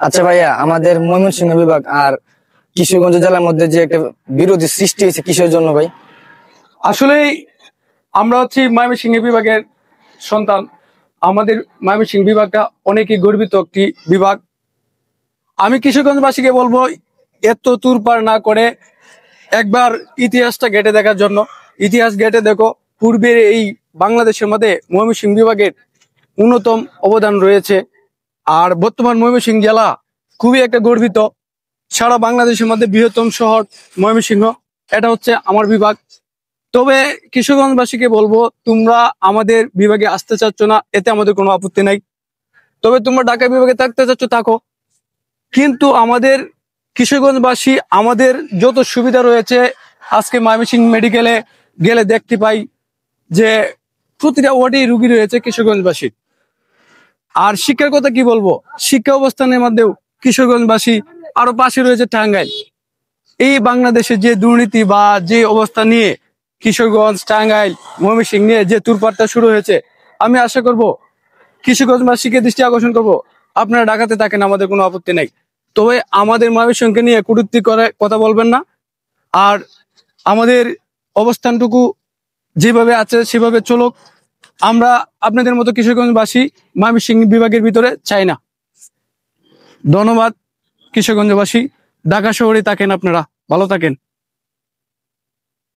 আচ্ছা ভাইয়া, আমাদের ময়মনসিংহ বিভাগ আর কিশোরগঞ্জ জেলার মধ্যে যে একটা বিরোধী সৃষ্টি হয়েছে কিসের জন্য ভাই? আসলে আমরা হচ্ছি ময়মনসিংহ বিভাগের সন্তান। আমাদের ময়মনসিংহ বিভাগটা অনেকই গর্বিত একটি বিভাগ। আমি কিশোরগঞ্জবাসীকে বলবো, এত তুরপাড় না করে একবার ইতিহাসটা ঘেটে দেখার জন্য। ইতিহাস ঘেটে দেখো, পূর্বের এই বাংলাদেশের মধ্যে ময়মনসিংহ বিভাগের অন্যতম অবদান রয়েছে। আর বর্তমান ময়মনসিংহ জেলা খুবই একটা গর্বিত। সারা বাংলাদেশের মধ্যে বৃহত্তম শহর ময়মনসিংহ, এটা হচ্ছে আমার বিভাগ। তবে কিশোরগঞ্জবাসীকে বলবো, তোমরা আমাদের বিভাগে আসতে চাচ্ছ না, এতে আমাদের কোনো আপত্তি নাই। তবে তোমরা ঢাকা বিভাগে থাকতে চাচ্ছ থাকো, কিন্তু আমাদের কিশোরগঞ্জবাসী আমাদের যত সুবিধা রয়েছে, আজকে ময়মনসিংহ মেডিকেলে গেলে দেখতে পাই যে প্রতিটা ওয়ার্ডেই রুগী রয়েছে কিশোরগঞ্জবাসী। আর শিক্ষার কথা কি বলবো, শিক্ষা অবস্থানের মধ্যেও কিশোরগঞ্জবাসী। আরো পাশে রয়েছে টাঙ্গাইল। এই বাংলাদেশে যে দুর্নীতি বা যে অবস্থা নিয়ে কিশোরগঞ্জ, টাঙ্গাইল, ময়মনসিংহ নিয়ে যে তুরপাটটা শুরু হয়েছে, আমি আশা করব কিশোরগঞ্জবাসীকে দৃষ্টি আকর্ষণ করব, আপনারা ঢাকাতে থাকেন, আমাদের কোনো আপত্তি নেই। তবে আমাদের ময়মনসিংহকে নিয়ে কটূক্তি করে কথা বলবেন না। আর আমাদের অবস্থানটুকু যেভাবে আছে সেভাবে চলুক। আমরা আপনাদের মতো কিশোরগঞ্জবাসী ময়মনসিংহ বিভাগের ভিতরে চাই না। ধন্যবাদ কিশোরগঞ্জবাসী। ঢাকা শহরে থাকেন, আপনারা ভালো থাকেন।